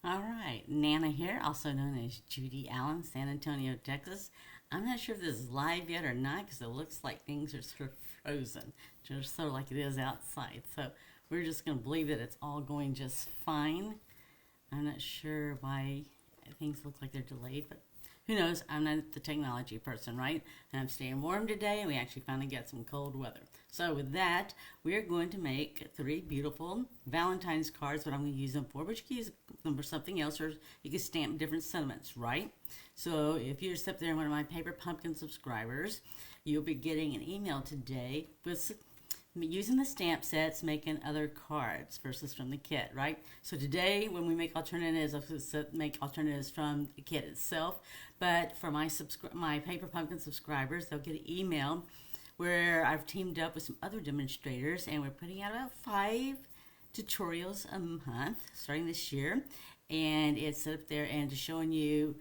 All right, Nana here, also known as Judy Allen, San Antonio, Texas. I'm not sure if this is live yet or not because it looks like things are sort of frozen, just sort of like it is outside. So we're just going to believe that it's all going just fine. I'm not sure why things look like they're delayed, but who knows? I'm not the technology person, right? And I'm staying warm today, and we actually finally got some cold weather. So with that, we are going to make 3 beautiful Valentine's cards, what I'm going to use them for, but you can use them for something else, or you can stamp different sentiments, right? So if you're up there, one of my Paper Pumpkin subscribers, you'll be getting an email today with using the stamp sets, making other cards versus from the kit, right? So today, when we make alternatives, I'll make alternatives from the kit itself. But for my Paper Pumpkin subscribers, they'll get an email where I've teamed up with some other demonstrators, and we're putting out about 5 tutorials a month starting this year. And it's up there and just showing you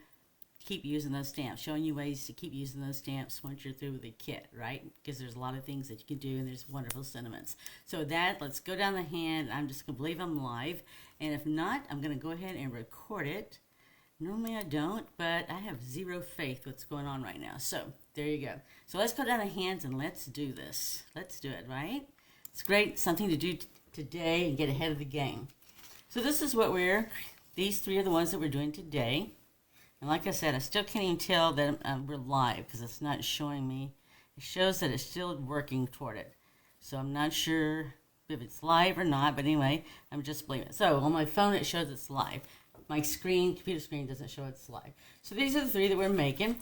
keep using those stamps, showing you ways to keep using those stamps once you're through with the kit, right? Because there's a lot of things that you can do, and there's wonderful sentiments. So let's go down the hand. I'm just going to believe I'm live, and if not, I'm going to go ahead and record it. Normally I don't, but I have zero faith what's going on right now. So there you go. So let's go down the hands and let's do this. Let's do it, right? It's great, something to do today and get ahead of the game. So this is what these 3 are the ones that we're doing today. And like I said, I still can't even tell that we're live because it's not showing me. It shows that it's still working toward it. So I'm not sure if it's live or not, but anyway, I'm just believing it. So on my phone, it shows it's live. My computer screen doesn't show it's live. So these are the 3 that we're making.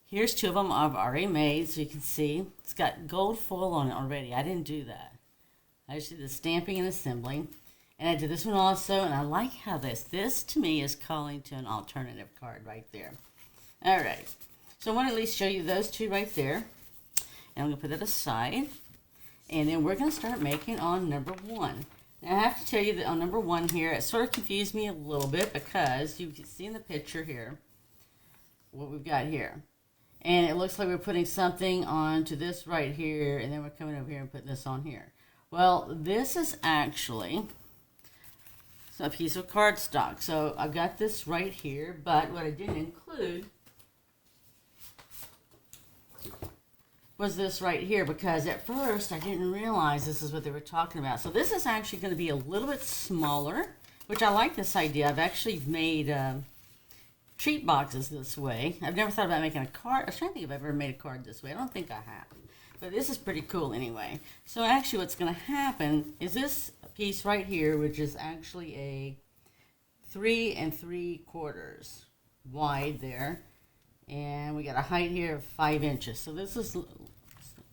Here's 2 of them I've already made, so you can see. It's got gold foil on it already. I didn't do that. I just did the stamping and assembling. And I did this one also, and I like how this to me is calling to an alternative card right there. All right, so I want to at least show you those 2 right there. And I'm going to put that aside. And then we're going to start making on number 1. Now, I have to tell you that on number 1 here, it sort of confused me a little bit because you can see in the picture here what we've got here. And it looks like we're putting something onto this right here, and then we're coming over here and putting this on here. Well, this is actually a piece of cardstock. So I've got this right here, but what I didn't include was this right here, because at first I didn't realize this is what they were talking about. So this is actually going to be a little bit smaller, which I like this idea. I've actually made treat boxes this way. I've never thought about making a card. I was trying to think if I've ever made a card this way. I don't think I have. But this is pretty cool anyway. So actually what's going to happen is this piece right here, which is actually a 3 3/4 wide there. And we got a height here of 5 inches. So this is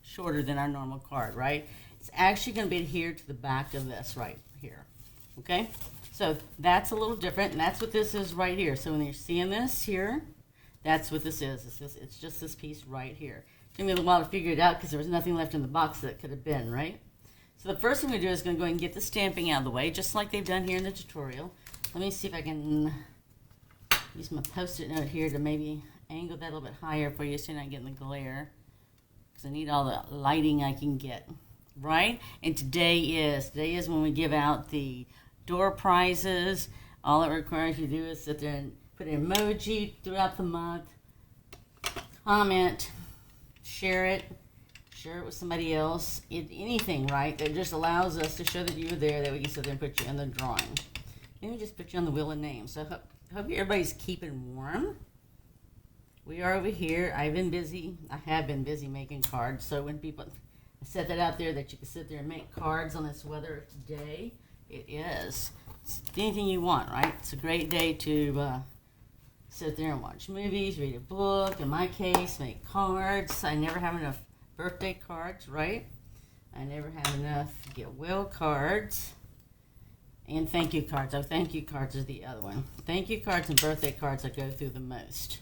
shorter than our normal card, right? It's actually going to be adhered to the back of this right here. Okay? So that's a little different, and that's what this is right here. So when you're seeing this here, that's what this is. It's just this piece right here. It took me a little while to figure it out because there was nothing left in the box that could have been, right? So the first thing we do is going to go ahead and get the stamping out of the way, just like they've done here in the tutorial. Let me see if I can use my Post-it note here to maybe angle that a little bit higher for you so you're not getting the glare, because I need all the lighting I can get, right? And today is when we give out the door prizes. All it requires you to do is sit there and put an emoji throughout the month, comment, share it with somebody else, anything, right? That just allows us to show that you were there, that we can sit there and put you in the drawing. Maybe just put you on the wheel of names. So hope everybody's keeping warm. We are over here. I have been busy making cards. So when people, I set that out there that you can sit there and make cards on this weather today. It is. It's anything you want, right? It's a great day to sit there and watch movies, read a book. In my case, make cards. I never have enough birthday cards, right? I never have enough get well cards. And thank you cards. Oh, thank you cards is the other one. Thank you cards and birthday cards I go through the most.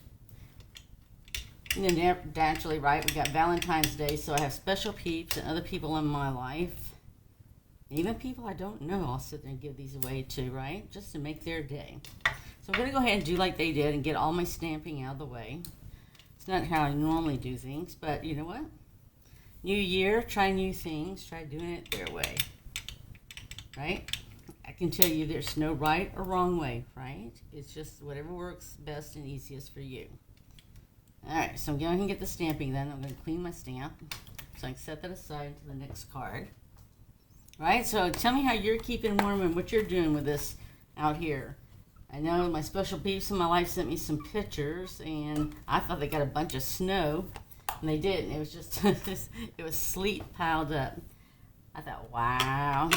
And then naturally, right, we got Valentine's Day, so I have special peeps and other people in my life. Even people I don't know, I'll sit there and give these away to, right? Just to make their day. So I'm going to go ahead and do like they did and get all my stamping out of the way. It's not how I normally do things, but you know what? New year, try new things. Try doing it their way, right? I can tell you there's no right or wrong way, right? It's just whatever works best and easiest for you. All right, so I'm going to get the stamping then. I'm going to clean my stamp so I can set that aside to the next card. All right, so tell me how you're keeping warm and what you're doing with this out here. I know my special peeps in my life sent me some pictures, and I thought they got a bunch of snow, and they didn't. It was just, it was sleet piled up. I thought, wow.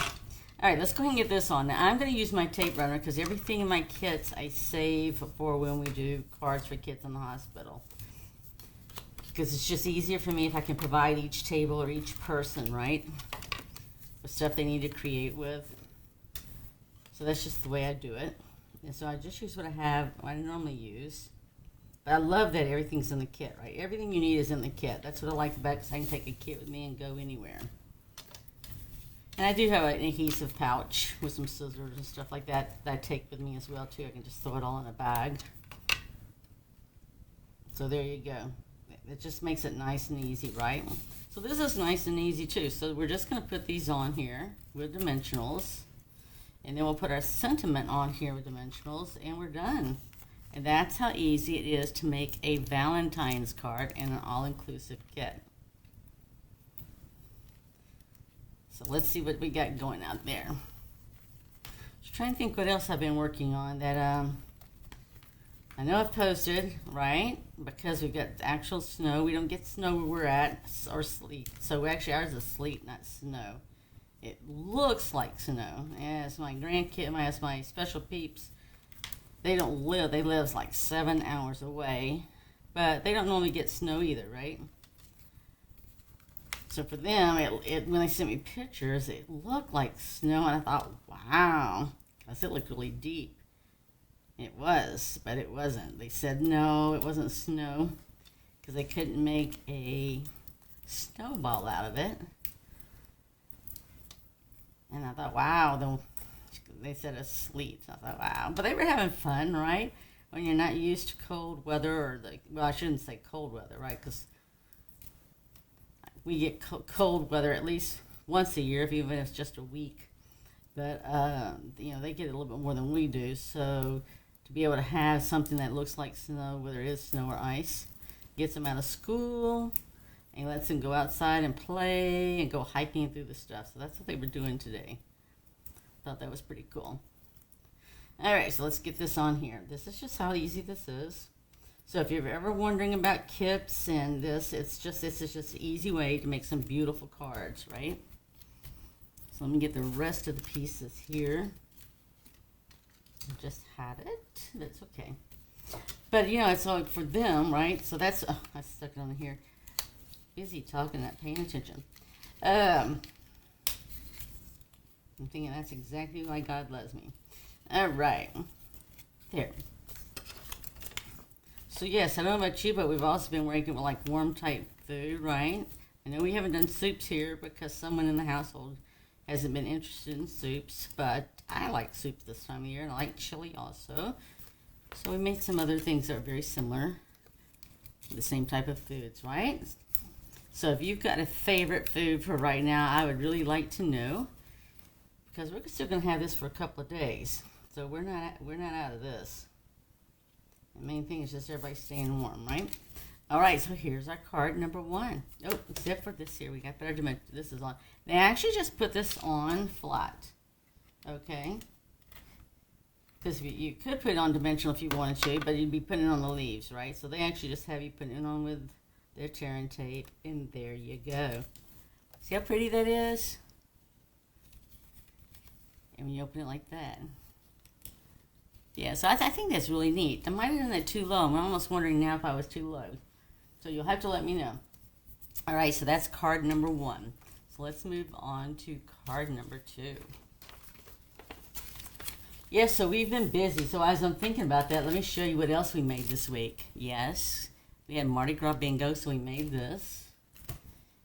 All right, let's go ahead and get this on. Now, I'm going to use my tape runner because everything in my kits I save for when we do cards for kids in the hospital. Because it's just easier for me if I can provide each table or each person, right, with stuff they need to create with. So that's just the way I do it. And so I just use what I have, what I normally use. But I love that everything's in the kit, right? Everything you need is in the kit. That's what I like about it, because I can take a kit with me and go anywhere. And I do have an adhesive pouch with some scissors and stuff like that I take with me as well, too. I can just throw it all in a bag. So there you go. It just makes it nice and easy, right? So this is nice and easy, too. So we're just going to put these on here with dimensionals. And then we'll put our sentiment on here with dimensionals, and we're done. And that's how easy it is to make a Valentine's card in an all-inclusive kit. So let's see what we got going out there. Just trying to think what else I've been working on that I know I've posted, right? Because we've got actual snow. We don't get snow where we're at, or sleet. So actually ours is sleet, not snow. It looks like snow. As my grandkid, as my special peeps, they don't live. They live like 7 hours away, but they don't normally get snow either, right? So for them, when they sent me pictures, it looked like snow, and I thought, wow, because it looked really deep. It was, but it wasn't. They said no, it wasn't snow, because they couldn't make a snowball out of it. And I thought, wow, they said it's sleet. I thought, wow. But they were having fun, right? When you're not used to cold weather, or well, I shouldn't say cold weather, right? Because we get cold weather at least once a year, even if it's just a week. But, they get a little bit more than we do. So to be able to have something that looks like snow, whether it is snow or ice, gets them out of school and lets them go outside and play and go hiking through the stuff. So that's what they were doing today. Thought that was pretty cool. All right, so let's get this on here. This is just how easy this is. So if you're ever wondering about kits and this is just an easy way to make some beautiful cards, right? So let me get the rest of the pieces here. I just had it. That's okay. But, it's like for them, right? So that's, I stuck it on here. Busy talking, not paying attention. I'm thinking that's exactly why God loves me. All right. There. So, yes, I don't know about you, but we've also been working with, like, warm-type food, right? I know we haven't done soups here because someone in the household hasn't been interested in soups, but I like soups this time of year, and I like chili also. So we made some other things that are very similar, the same type of foods, right? So if you've got a favorite food for right now, I would really like to know, because we're still going to have this for a couple of days. So we're not out of this. The main thing is just everybody staying warm, right? All right, so here's our card number 1. Oh, except for this here, we got better dimension. This is on. They actually just put this on flat, okay? Because you could put it on dimensional if you wanted to, but you'd be putting it on the leaves, right? So they actually just have you put it on with their tear and tape, and there you go. See how pretty that is? And when you open it like that. Yeah, so I think that's really neat. I might have done that too low. I'm almost wondering now if I was too low. So you'll have to let me know. All right, so that's card number 1. So let's move on to card number 2. Yes, so we've been busy. So as I'm thinking about that, let me show you what else we made this week. Yes, we had Mardi Gras bingo, so we made this.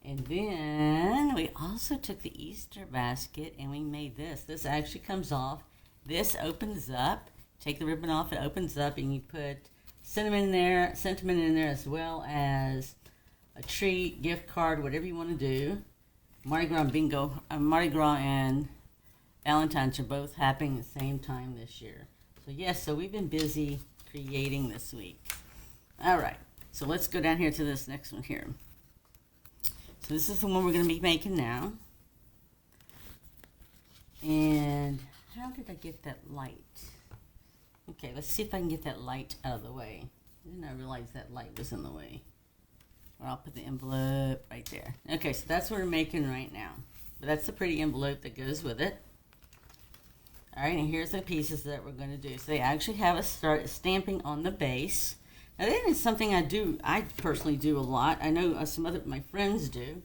And then we also took the Easter basket and we made this. This actually comes off. This opens up. Take the ribbon off, it opens up, and you put sentiment in there as well as a treat, gift card, whatever you want to do. Mardi Gras bingo, Mardi Gras and Valentine's are both happening at the same time this year. So yes, so we've been busy creating this week. All right, so let's go down here to this next one here. So this is the one we're going to be making now. And how did I get that light? Okay, let's see if I can get that light out of the way. I didn't realize that light was in the way. Or I'll put the envelope right there. Okay, so that's what we're making right now. But that's the pretty envelope that goes with it. All right, and here's the pieces that we're going to do. So they actually have us start stamping on the base. Now that is something I personally do a lot. I know some other my friends do.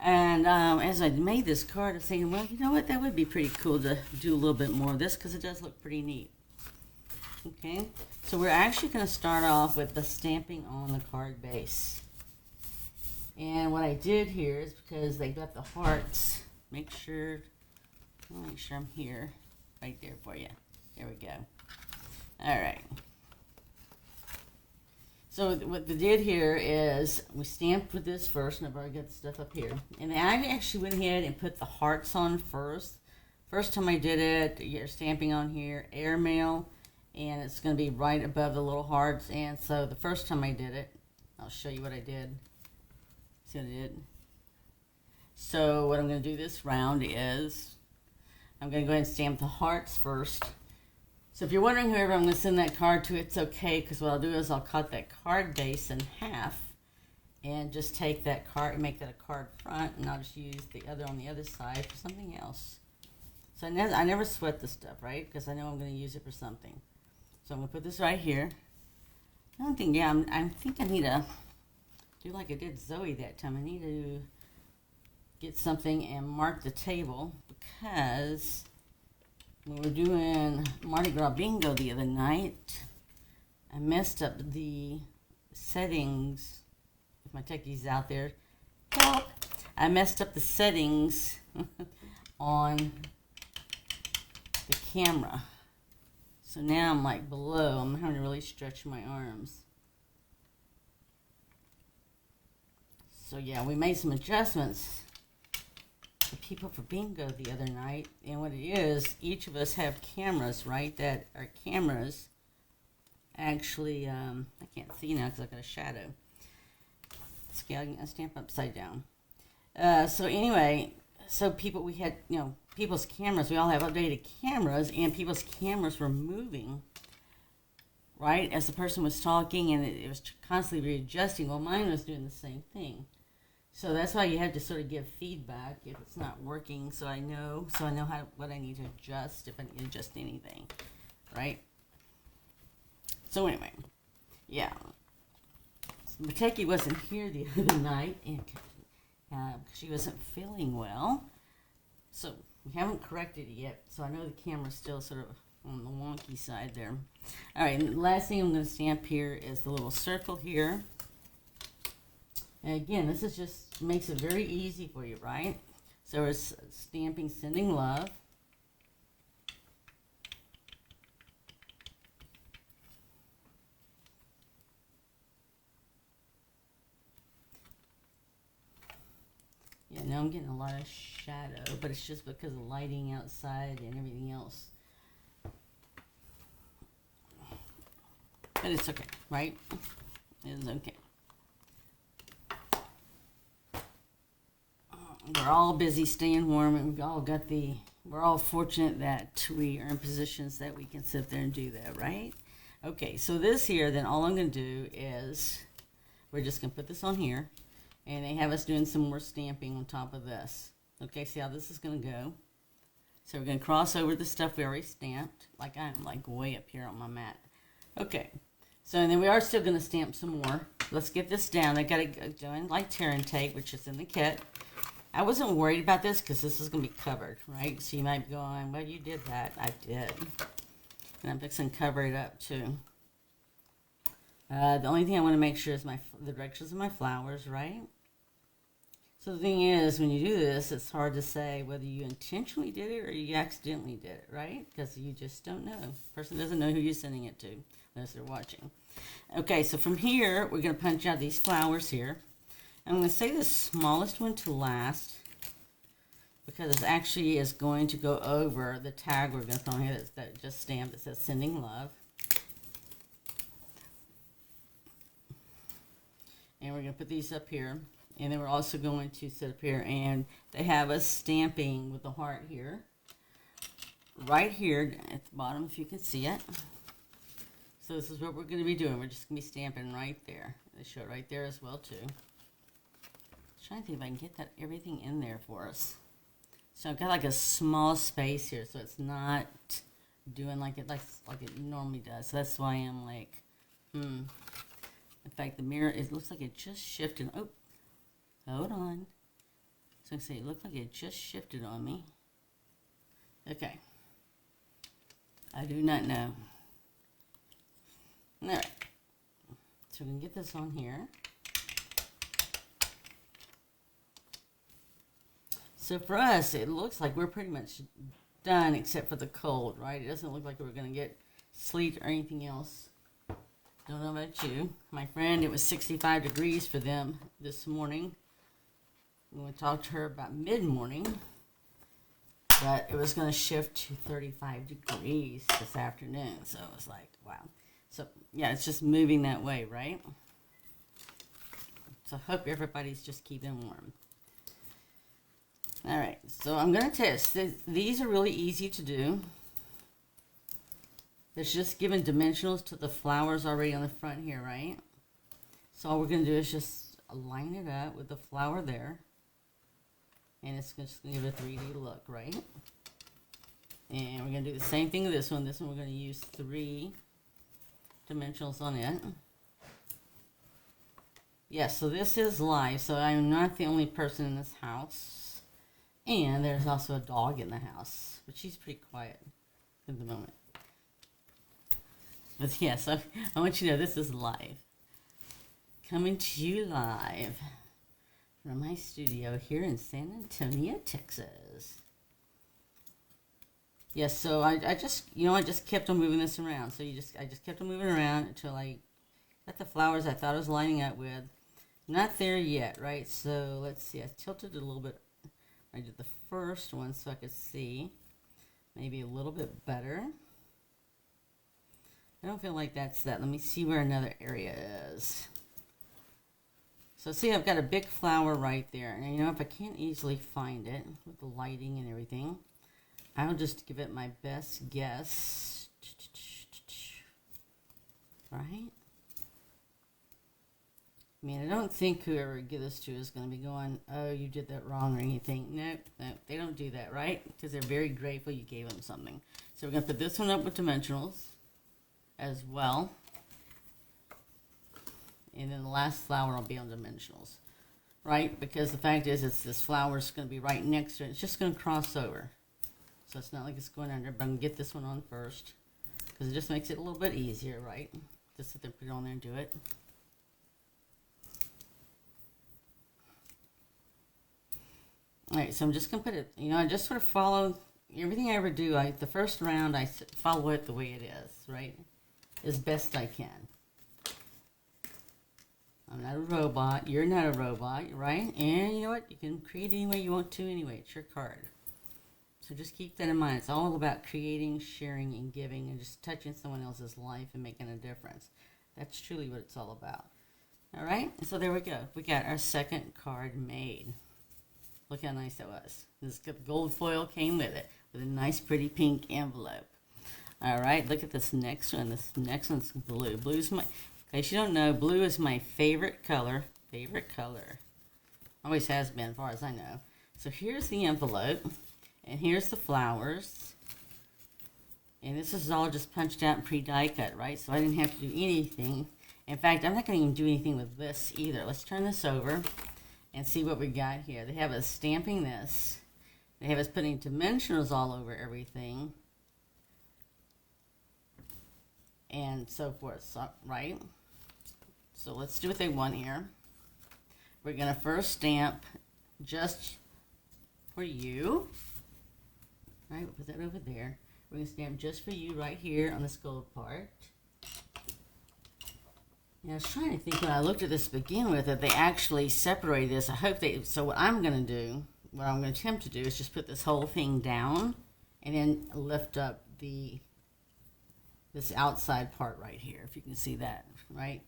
And as I made this card, I was thinking, well, you know what, that would be pretty cool to do a little bit more of this because it does look pretty neat. Okay, so we're actually going to start off with the stamping on the card base. And what I did here is because they got the hearts, make sure I'm here, right there for you. There we go. All right. So what they did here is we stamped with this first, and I've already got the stuff up here. And I actually went ahead and put the hearts on first. First time I did it, you're stamping on here, airmail, and it's going to be right above the little hearts. And so the first time I did it, I'll show you what I did. See what I did? So what I'm going to do this round is I'm going to go ahead and stamp the hearts first. So if you're wondering whoever I'm going to send that card to, it's okay, because what I'll do is I'll cut that card base in half and just take that card and make that a card front, and I'll just use the other on the other side for something else. So I never sweat the stuff, right? Because I know I'm going to use it for something. So I'm going to put this right here. I don't think, yeah, I think I need to do like I did Zoe that time. I need to get something and mark the table, because when we were doing Mardi Gras Bingo the other night, I messed up the settings. If my techie's out there, help! I messed up the settings on the camera. So now I'm like below. I'm having to really stretch my arms. So yeah, we made some adjustments for people for bingo the other night. And what it is, each of us have cameras, right? That our cameras actually, I can't see now because I've got a shadow. I stamp upside down. So anyway, so people, we had, people's cameras, we all have updated cameras, and people's cameras were moving, right, as the person was talking, and it was constantly readjusting. Well, mine was doing the same thing. So that's why you have to sort of give feedback if it's not working, so I know what I need to adjust, if I need to adjust anything, right? So anyway, yeah. So Mateki wasn't here the other night, and she wasn't feeling well. So we haven't corrected it yet, so I know the camera's still sort of on the wonky side there. All right, and the last thing I'm going to stamp here is the little circle here. And again, this is just makes it very easy for you, right? So it's stamping sending love. Yeah, now I'm getting a lot of shadow, but it's just because of lighting outside and everything else. But it's okay, right? It's okay. We're all busy staying warm, and we're all fortunate that we are in positions that we can sit there and do that, right? Okay, so this here, then all I'm going to do is, we're just going to put this on here, and they have us doing some more stamping on top of this. Okay, see how this is going to go? So we're going to cross over the stuff we already stamped, like I'm like way up here on my mat. Okay, so and then we are still going to stamp some more. Let's get this down. I got to go in like tear and tape, which is in the kit. I wasn't worried about this because this is going to be covered, right? So you might be going, well, you did that. I did. And I'm fixing to cover it up too. The only thing I want to make sure is the directions of my flowers, right? So the thing is, when you do this, it's hard to say whether you intentionally did it or you accidentally did it, right? Because you just don't know. The person doesn't know who you're sending it to unless they're watching. Okay, so from here, we're going to punch out these flowers here. I'm going to say the smallest one to last, because it actually is going to go over the tag we're going to throw in here that just stamped that says sending love. And we're going to put these up here. And then we're also going to sit up here, and they have us stamping with the heart here. Right here at the bottom, if you can see it. So this is what we're going to be doing. We're just going to be stamping right there. They show it right there as well, too. Trying to think if I can get that everything in there for us. So I've got like a small space here, so it's not doing like it normally does. So that's why I'm like, In fact, the mirror, it looks like it just shifted. Oh, hold on. So I say it looked like it just shifted on me. Okay. I do not know. All right. So we can get this on here. So for us, it looks like we're pretty much done except for the cold, right? It doesn't look like we're going to get sleet or anything else. Don't know about you. My friend, it was 65 degrees for them this morning. We talked to her about mid-morning, but it was going to shift to 35 degrees this afternoon. So it was like, wow. So, yeah, it's just moving that way, right? So I hope everybody's just keeping warm. All right, so I'm going to test. These are really easy to do. It's just giving dimensionals to the flowers already on the front here, right? So all we're going to do is just line it up with the flower there. And it's just going to give it a 3D look, right? And we're going to do the same thing with this one. This one we're going to use 3 dimensionals on it. Yes, so this is live, so I'm not the only person in this house. And there's also a dog in the house, but she's pretty quiet at the moment. But yeah, so I want you to know this is live. Coming to you live from my studio here in San Antonio, Texas. Yes, so I just kept on moving this around. So I just kept on moving around until I got the flowers I thought I was lining up with. Not there yet, right? So let's see, I tilted it a little bit. I did the first one so I could see maybe a little bit better. I don't feel like that's that. Let me see where another area is. So see, I've got a big flower right there. And if I can't easily find it with the lighting and everything, I'll just give it my best guess. Right? I mean, I don't think whoever gives this to is going to be going, oh, you did that wrong or anything. Nope, they don't do that, right? Because they're very grateful you gave them something. So we're going to put this one up with dimensionals as well. And then the last flower will be on dimensionals, right? Because the fact is, this flower is going to be right next to it. It's just going to cross over. So it's not like it's going under, but I'm going to get this one on first. Because it just makes it a little bit easier, right? Just sit there, put it on there and do it. Alright, so I'm just going to put it, I just sort of follow everything I ever do. The first round, I follow it the way it is, right? As best I can. I'm not a robot. You're not a robot, right? And you know what? You can create any way you want to anyway. It's your card. So just keep that in mind. It's all about creating, sharing, and giving, and just touching someone else's life and making a difference. That's truly what it's all about. All right? And so there we go. We got our second card made. Look how nice that was. This gold foil came with it, with a nice, pretty pink envelope. All right, look at this next one. This next one's blue. Blue's my, in case you don't know, blue is my favorite color. Always has been, as far as I know. So here's the envelope, and here's the flowers. And this is all just punched out and pre-die cut, right? So I didn't have to do anything. In fact, I'm not going to even do anything with this either. Let's turn this over and see what we got here. They have us stamping this. They have us putting dimensionals all over everything. And so forth, so, right? So let's do what they want here. We're going to first stamp just for you. All right, we'll put that over there. We're going to stamp just for you right here on this gold part. And I was trying to think when I looked at this to begin with that they actually separated this. I hope they, so what I'm going to do, what I'm going to attempt to do is just put this whole thing down and then lift up this outside part right here, if you can see that, right?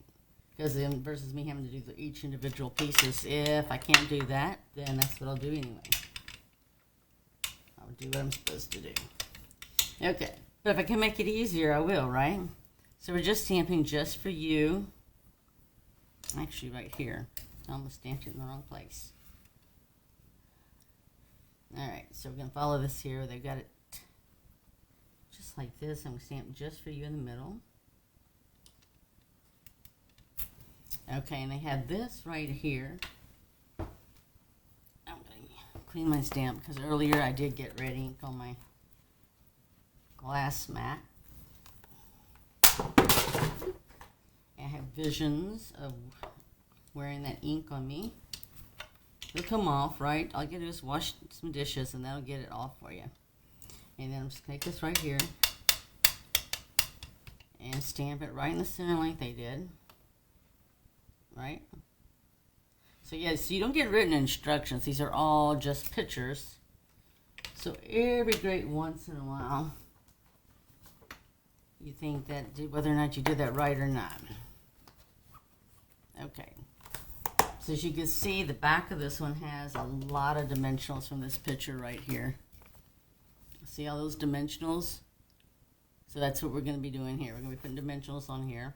Because then versus me having to do each individual pieces, if I can't do that, then that's what I'll do anyway. I'll do what I'm supposed to do. Okay, but if I can make it easier, I will, right? So we're just stamping just for you. Actually, right here. I almost stamped it in the wrong place. Alright, so we're going to follow this here. They've got it just like this. I'm going to stamp just for you in the middle. Okay, and they have this right here. I'm going to clean my stamp because earlier I did get red ink on my glass mat. I have visions of wearing that ink on me. It'll come off, right? All you gotta do is wash some dishes and that'll get it off for you. And then I'm just gonna take this right here and stamp it right in the center like they did. Right? So yeah, so you don't get written instructions. These are all just pictures. So every great once in a while, you think that whether or not you did that right or not. Okay. So as you can see, the back of this one has a lot of dimensionals from this picture right here. See all those dimensionals? So that's what we're going to be doing here. We're going to be putting dimensionals on here.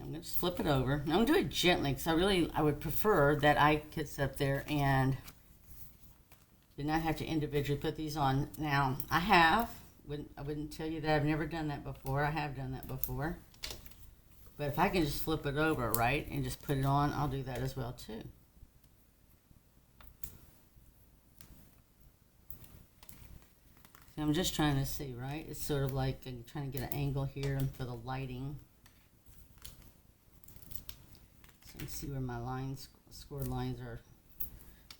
I'm going to just flip it over. Now I'm going to do it gently because I would prefer that I could sit up there and did not have to individually put these on. Now I wouldn't tell you that I've never done that before. I have done that before. But if I can just flip it over, right, and just put it on, I'll do that as well too. So I'm just trying to see, right? It's sort of like I'm trying to get an angle here for the lighting. So you can see where my lines, scored lines are,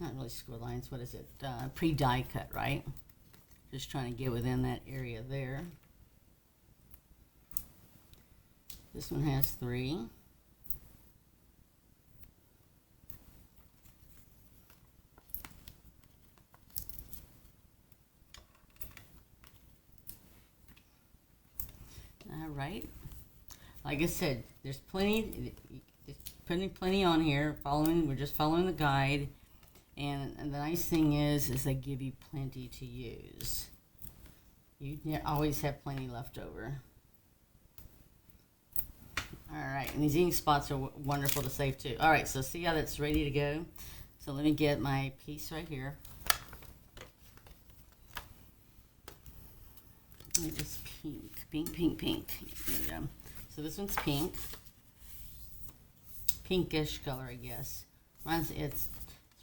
not really scored lines, what is it? Pre-die cut, right? Just trying to get within that area there. This one has 3. All right. Like I said, there's plenty on here. We're just following the guide. And the nice thing is they give you plenty to use. You always have plenty left over. Alright, and these ink spots are wonderful to save too. Alright, so see how that's ready to go? So let me get my piece right here. It's pink. There we go. So this one's pink. Pinkish color, I guess. Mine's, it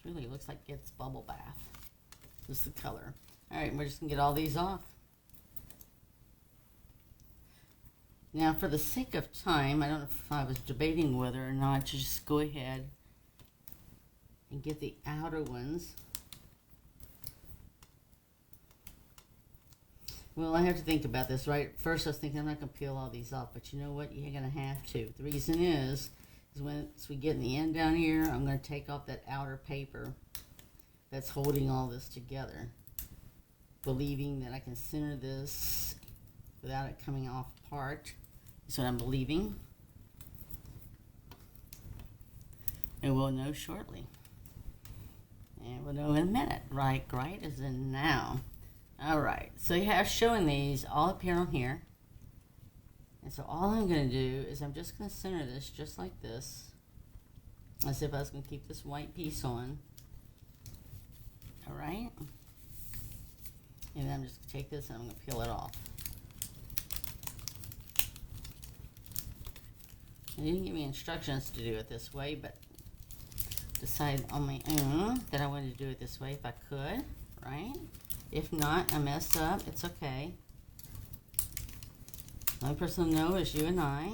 really looks like it's bubble bath. This is the color. Alright, we're just going to get all these off. Now, for the sake of time, I don't know if I was debating whether or not to just go ahead and get the outer ones. Well, I have to think about this, right? First, I was thinking I'm not going to peel all these off, but you know what? You're going to have to. The reason is once we get in the end down here, I'm going to take off that outer paper that's holding all this together, believing that I can center this without it coming off apart. That's what I'm believing. And we'll know shortly. And we'll know in a minute. Right as in now. Alright, so you have showing these all up here on here. And so all I'm going to do is I'm just going to center this just like this. As if I was going to keep this white piece on. Alright. And then I'm just going to take this and I'm going to peel it off. They didn't give me instructions to do it this way, but decided on my own that I wanted to do it this way if I could, right? If not, I messed up. It's okay. The only person to know is you and I.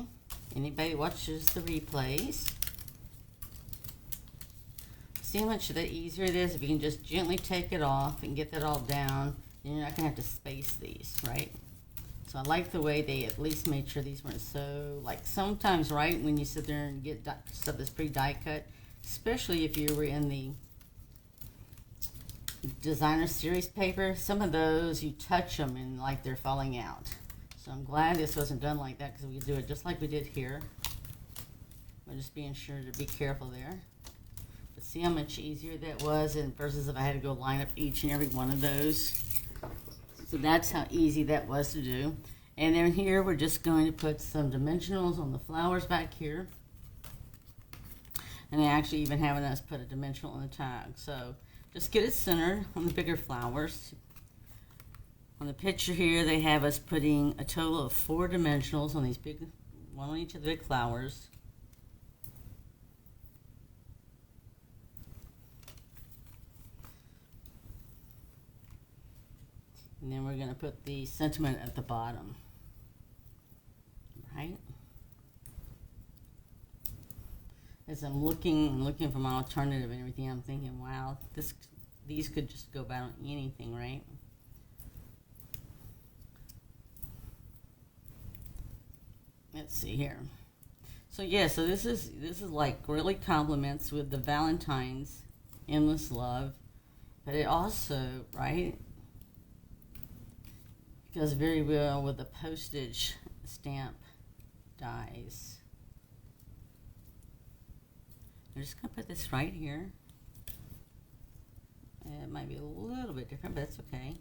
Anybody watches the replays. See how much easier it is if you can just gently take it off and get that all down. Then you're not going to have to space these, right? So I like the way they at least made sure these weren't so, like sometimes, right, when you sit there and get stuff that's pre-die cut, especially if you were in the designer series paper, some of those you touch them and like they're falling out. So I'm glad this wasn't done like that, because we could do it just like we did here. We're just being sure to be careful there. But see how much easier that was, and versus if I had to go line up each and every one of those. So that's how easy that was to do. And then here we're just going to put some dimensionals on the flowers back here. And they actually even having us put a dimensional on the tag. So just get it centered on the bigger flowers. On the picture here, they have us putting a total of 4 dimensionals on these big, one on each of the big flowers. And then we're going to put the sentiment at the bottom. Right? As I'm looking for my alternative and everything, I'm thinking, wow, these could just go about on anything, right? Let's see here. So yeah, so this is like really complements with the Valentine's Endless Love, but it also, right, goes very well with the postage stamp dies. I'm just going to put this right here. It might be a little bit different, but it's okay.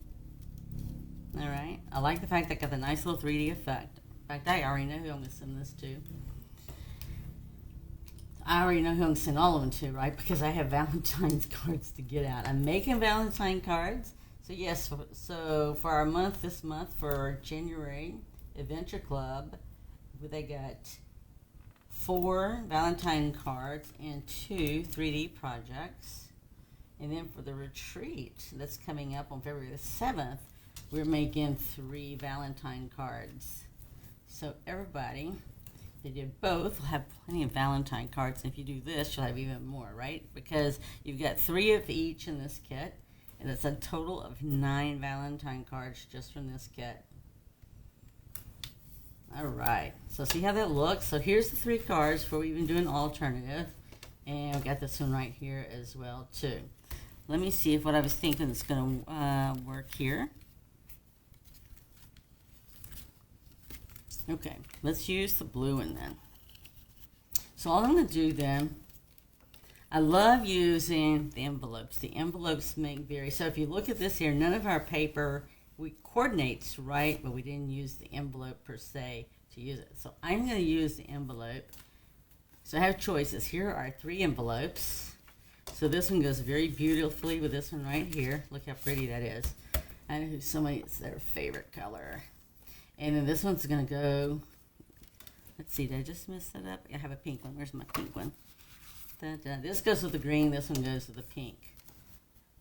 Alright, I like the fact that I got the nice little 3D effect. In fact, I already know who I'm going to send this to. I already know who I'm going to send all of them to, right? Because I have Valentine's cards to get out. I'm making Valentine cards. So yes, so for our month, this month, for January, Adventure Club, they got 4 Valentine cards and 2 3D projects. And then for the retreat that's coming up on February the 7th, we're making 3 Valentine cards. So everybody, if you do both, will have plenty of Valentine cards. And if you do this, you'll have even more, right? Because you've got 3 of each in this kit. And it's a total of 9 Valentine cards just from this kit. Alright, so see how that looks? So here's the 3 cards before we even do an alternative. And we got this one right here as well too. Let me see if what I was thinking is going to work here. Okay, let's use the blue one then. So all I'm going to do then, I love using the envelopes. The envelopes make very, so if you look at this here, none of our paper coordinates right, but we didn't use the envelope per se to use it. So I'm going to use the envelope. So I have choices. Here are 3 envelopes. So this one goes very beautifully with this one right here. Look how pretty that is. I know it's their favorite color. And then this one's going to go, let's see, did I just mess that up? I have a pink one. Where's my pink one? This goes with the green. This one goes with the pink.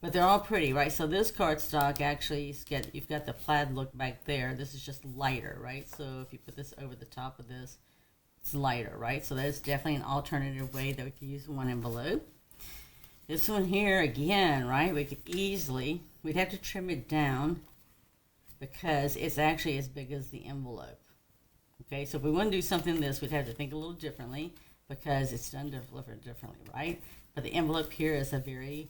But they're all pretty, right? So this cardstock actually, you've got the plaid look back there. This is just lighter, right? So if you put this over the top of this, it's lighter, right? So that's definitely an alternative way that we could use one envelope. This one here, again, right? We could easily, we'd have to trim it down because it's actually as big as the envelope. Okay, so if we want to do something this, we'd have to think a little differently because it's done differently, right? But the envelope here is a very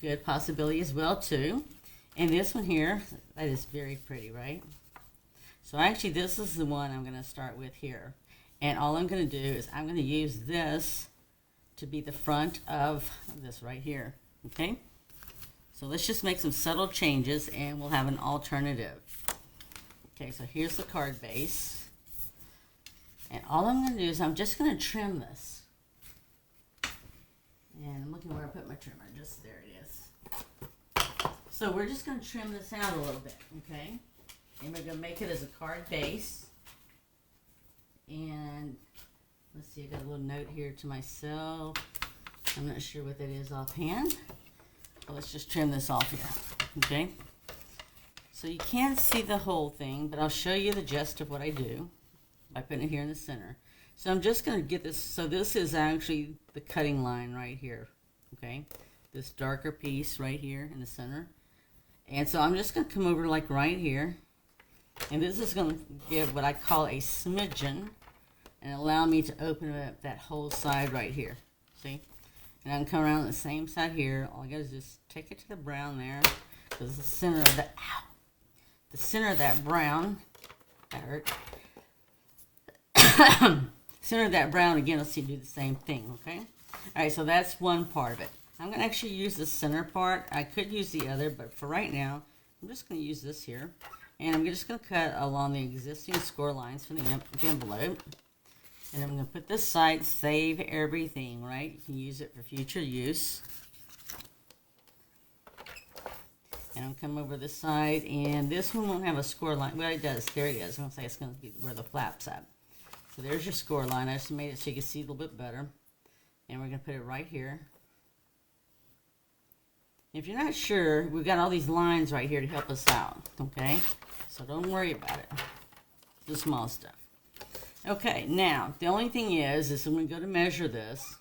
good possibility as well too. And this one here, that is very pretty, right? So actually this is the one I'm going to start with here. And all I'm going to do is I'm going to use this to be the front of this right here. Okay? So let's just make some subtle changes and we'll have an alternative. Okay, so here's the card base. And all I'm going to do is I'm just going to trim this. And I'm looking where I put my trimmer. Just there it is. So we're just going to trim this out a little bit, okay? And we're going to make it as a card base. And let's see, I got a little note here to myself. I'm not sure what that is offhand. But let's just trim this off here, okay? So you can't see the whole thing, but I'll show you the gist of what I do by putting it here in the center. So I'm just going to get this, so this is actually the cutting line right here, okay? This darker piece right here in the center. And so I'm just going to come over like right here. And this is going to give what I call a smidgen and allow me to open up that whole side right here. See? And I'm coming around the same side here. All I got is just take it to the brown there, because the center of that, the center of that brown, that hurt. Center of that brown again. Let's see, do the same thing. Okay. All right. So that's one part of it. I'm going to actually use the center part. I could use the other, but for right now, I'm just going to use this here. And I'm just going to cut along the existing score lines from the envelope. And I'm going to put this side, save everything, right? You can use it for future use. And I'll come over this side, and this one won't have a score line. Well, it does. There it is. I'm going to say it's going to be where the flap's at. So there's your score line. I just made it so you can see a little bit better. And we're going to put it right here. If you're not sure, we've got all these lines right here to help us out, okay? So don't worry about it. The small stuff. Okay, now, the only thing is when we go to measure this,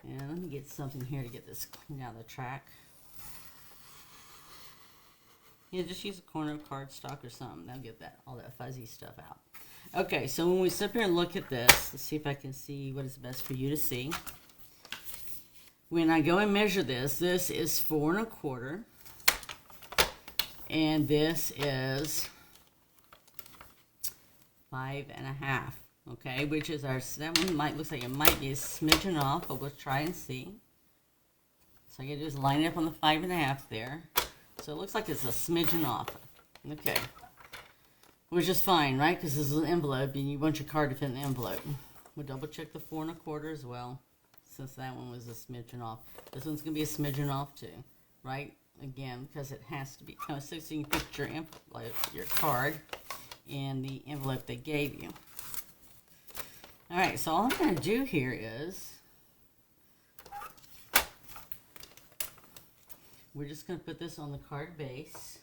and let me get something here to get this cleaned out of the track. Yeah, just use a corner of cardstock or something. That'll get all that fuzzy stuff out. Okay, so when we sit here and look at this, let's see if I can see what is best for you to see. When I go and measure this, this is 4 1/4, and this is 5 1/2. Okay, which is that one looks like it might be a smidgen off, but we'll try and see. So all you gotta do is line it up on the 5 1/2 there. So it looks like it's a smidgen off. Okay, which is fine, right? Because this is an envelope, and you want your card to fit in the envelope. We'll double check the 4 1/4 as well, since that one was a smidgen off. This one's going to be a smidgen off too, right? Again, because it has to be kind of so you can put your card in the envelope they gave you. All right, so all I'm going to do here is we're just going to put this on the card base.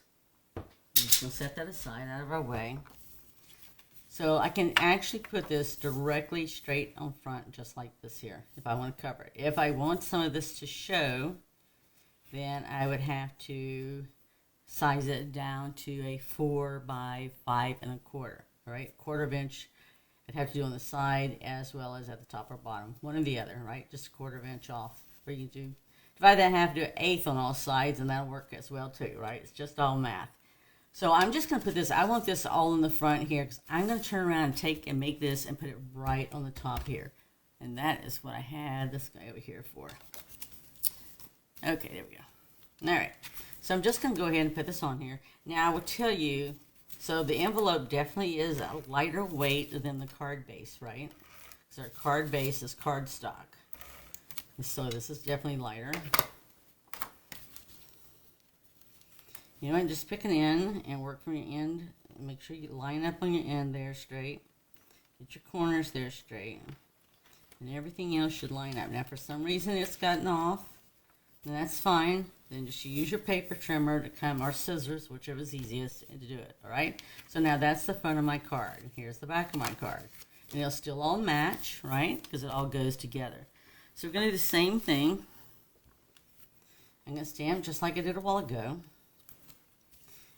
I'm just going to set that aside out of our way. So I can actually put this directly straight on front, just like this here, if I want to cover it. If I want some of this to show, then I would have to size it down to a 4 by 5 1/4. All right, 1/4 inch. I'd have to do on the side as well as at the top or bottom, one or the other, right? Just a 1/4 inch off. Or you can divide that in half, do an 1/8 on all sides, and that'll work as well too, right? It's just all math. So I'm just going to put this, I want this all in the front here, because I'm going to turn around and make this and put it right on the top here. And that is what I had this guy over here for. Okay, there we go. All right. So I'm just going to go ahead and put this on here. Now I will tell you, so the envelope definitely is a lighter weight than the card base, right? So our card base is cardstock. So this is definitely lighter. You know, and just pick an end and work from your end. Make sure you line up on your end there straight. Get your corners there straight. And everything else should line up. Now, for some reason it's gotten off, then that's fine. Then just use your paper trimmer to come, or scissors, whichever is easiest to do it, all right? So now that's the front of my card. Here's the back of my card. And they'll still all match, right? Because it all goes together. So we're going to do the same thing. I'm going to stamp just like I did a while ago.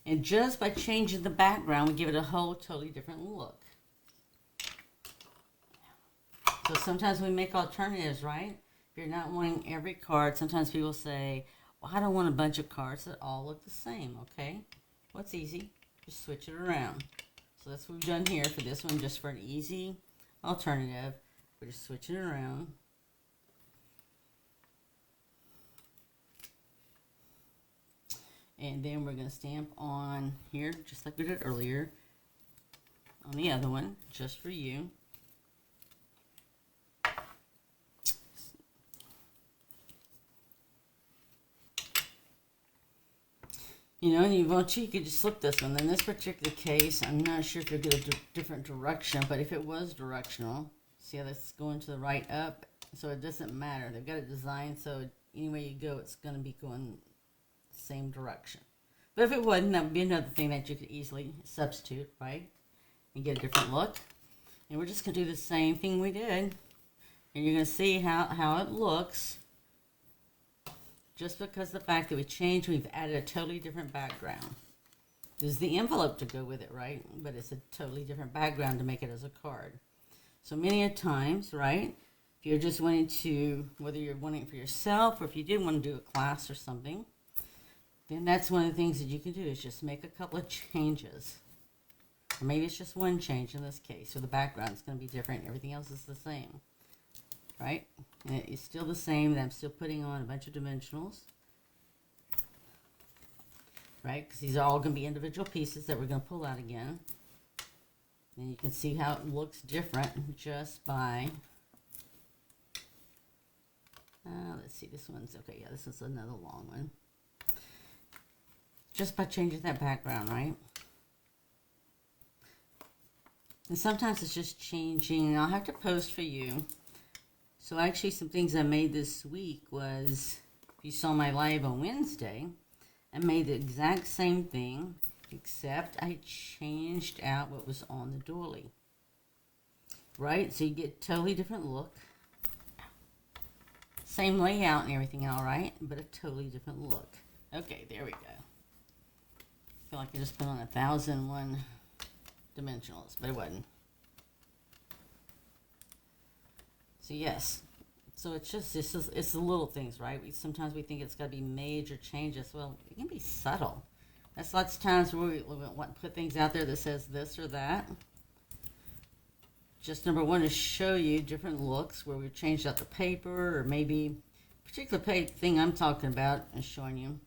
And just by changing the background, we give it a whole totally different look. So sometimes we make alternatives, right? If you're not wanting every card, sometimes people say, well, I don't want a bunch of cards that all look the same, okay? Well, it's easy. Just switch it around. So that's what we've done here for this one, just for an easy alternative. We're just switching it around. And then we're going to stamp on here, just like we did earlier, on the other one, just for you. You know, and you could just flip this one. In this particular case, I'm not sure if you'll get a different direction, but if it was directional, see how that's going to the right up? So it doesn't matter. They've got it designed so any way you go, it's going to be going same direction. But if it wasn't, that would be another thing that you could easily substitute, right? And get a different look. And we're just going to do the same thing we did. And you're going to see how it looks. Just because of the fact that we changed, we've added a totally different background. This is the envelope to go with it, right? But it's a totally different background to make it as a card. So many a times, right? If you're just wanting to, whether you're wanting it for yourself or if you did want to do a class or something, then that's one of the things that you can do is just make a couple of changes. Or maybe it's just one change in this case, so the background's going to be different. Everything else is the same, right? And it's still the same. I'm still putting on a bunch of dimensionals, right? Because these are all going to be individual pieces that we're going to pull out again. And you can see how it looks different just by, let's see, this one's, okay, yeah, this is another long one. Just by changing that background, right? And sometimes it's just changing, and I'll have to post for you. So actually some things I made this week was, if you saw my live on Wednesday, I made the exact same thing, except I changed out what was on the doily. Right? So you get a totally different look. Same layout and everything, all right, but a totally different look. Okay, there we go. I feel like I just put on 1,001 dimensionals, but it wasn't. So yes, so it's just it's the little things, right? Sometimes we think it's got to be major changes. Well, it can be subtle. That's lots of times where we want to put things out there that says this or that. Just number one, to show you different looks where we've changed out the paper, or maybe a particular thing I'm talking about and showing you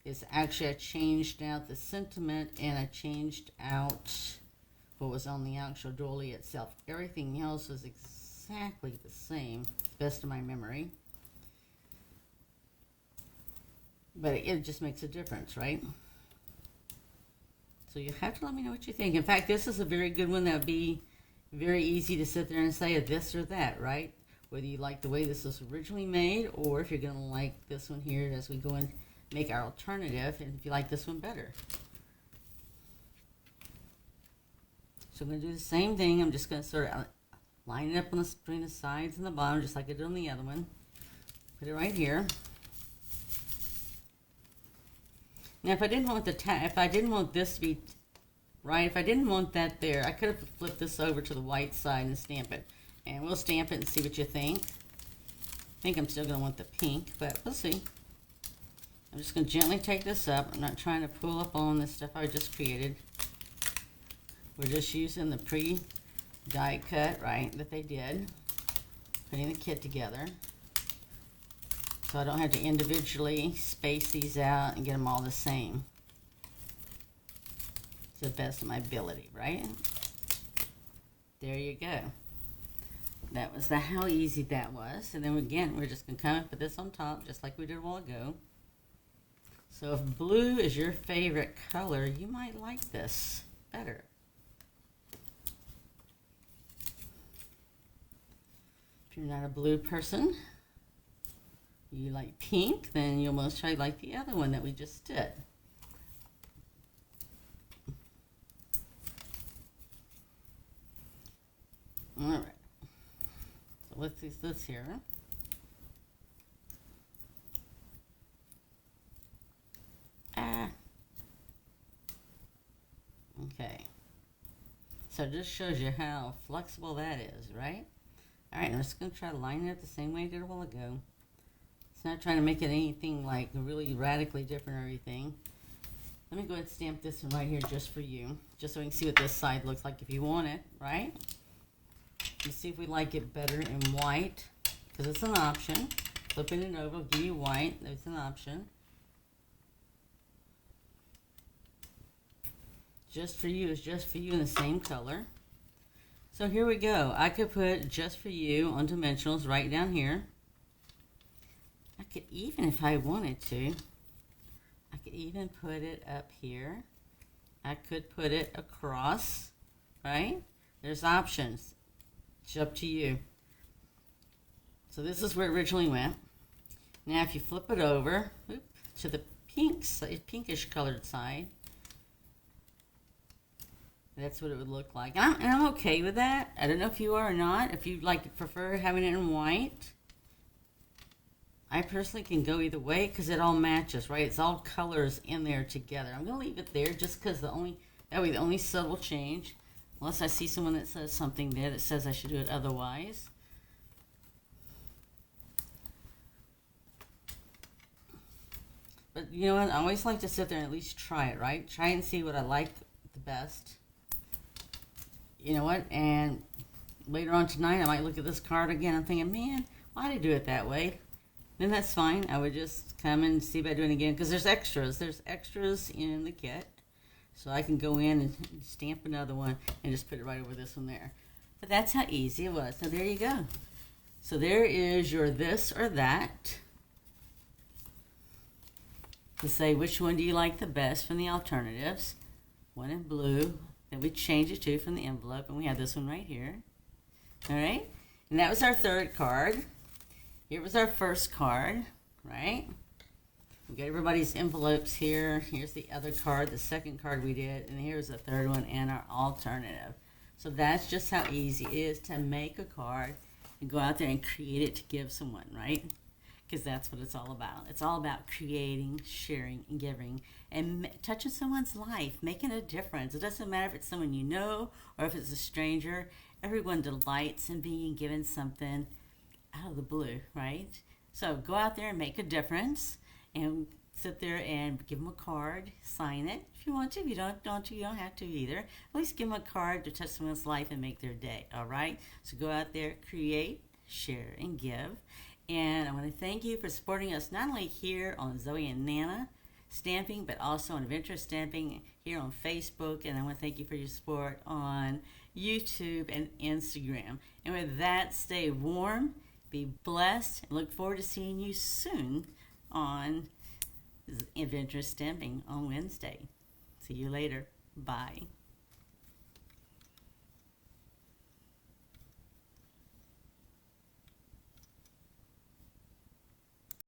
is actually I changed out the sentiment and I changed out what was on the actual doily itself. Everything else was exactly the same, to the best of my memory. But it just makes a difference, right? So you have to let me know what you think. In fact, this is a very good one that would be very easy to sit there and say this or that, right? Whether you like the way this was originally made or if you're going to like this one here as we go and make our alternative, and if you like this one better. So I'm going to do the same thing. I'm just going to sort of line it up on between the sides and the bottom, just like I did on the other one. Put it right here. Now, if I didn't want if I didn't want this to be right, if I didn't want that there, I could have flipped this over to the white side and stamp it. And we'll stamp it and see what you think. I think I'm still going to want the pink, but we'll see. I'm just going to gently take this up. I'm not trying to pull up on the stuff I just created. We're just using the pre-die cut, right, that they did. Putting the kit together. So I don't have to individually space these out and get them all the same. To the best of my ability, right? There you go. That was how easy that was. And then again, we're just going to come and put this on top, just like we did a while ago. So if blue is your favorite color, you might like this better. If you're not a blue person, you like pink, then you'll most probably like the other one that we just did. All right. So let's use this here. Okay. So it just shows you how flexible that is, right? All right, I'm just going to try to line it up the same way I did a while ago. It's not trying to make it anything like really radically different or everything. Let me go ahead and stamp this one right here just for you, just so we can see what this side looks like if you want it, right? Let's see if we like it better in white, because it's an option. Flipping it over will give you white. There's an option. Just for you is just for you in the same color. So here we go. I could put just for you on dimensionals right down here. I could even, if I wanted to, I could even put it up here. I could put it across, right? There's options. It's up to you. So this is where it originally went. Now if you flip it over to the pinkish colored side, that's what it would look like. And I'm okay with that. I don't know if you are or not. If you prefer having it in white. I personally can go either way because it all matches, right? It's all colors in there together. I'm going to leave it there just because that way the only subtle change, unless I see someone that says something there that says I should do it otherwise. But you know what? I always like to sit there and at least try it, right? Try and see what I like the best. You know what? And later on tonight, I might look at this card again. I'm thinking, man, why did I do it that way? Then that's fine. I would just come and see if I do it again, because there's extras. There's extras in the kit. So I can go in and stamp another one and just put it right over this one there. But that's how easy it was. So there you go. So there is your this or that. To say which one do you like the best from the alternatives. One in blue. Then we change it to from the envelope. And we have this one right here. Alright? And that was our third card. Here was our first card. Right? We got everybody's envelopes here. Here's the other card, the second card we did, and here's the third one and our alternative. So that's just how easy it is to make a card and go out there and create it to give someone, right? Because that's what it's all about. It's all about creating, sharing, and giving, and touching someone's life, making a difference. It doesn't matter if it's someone you know or if it's a stranger. Everyone delights in being given something out of the blue, right? So go out there and make a difference. And sit there and give them a card, sign it if you want to. If you don't you don't have to either. At least give them a card to touch someone's life and make their day, all right? So go out there, create, share, and give. And I want to thank you for supporting us not only here on Zoe and Nana Stamping, but also on Adventure Stamping here on Facebook. And I want to thank you for your support on YouTube and Instagram. And with that, stay warm, be blessed, and look forward to seeing you soon on Adventure Stamping on Wednesday. See you later. Bye.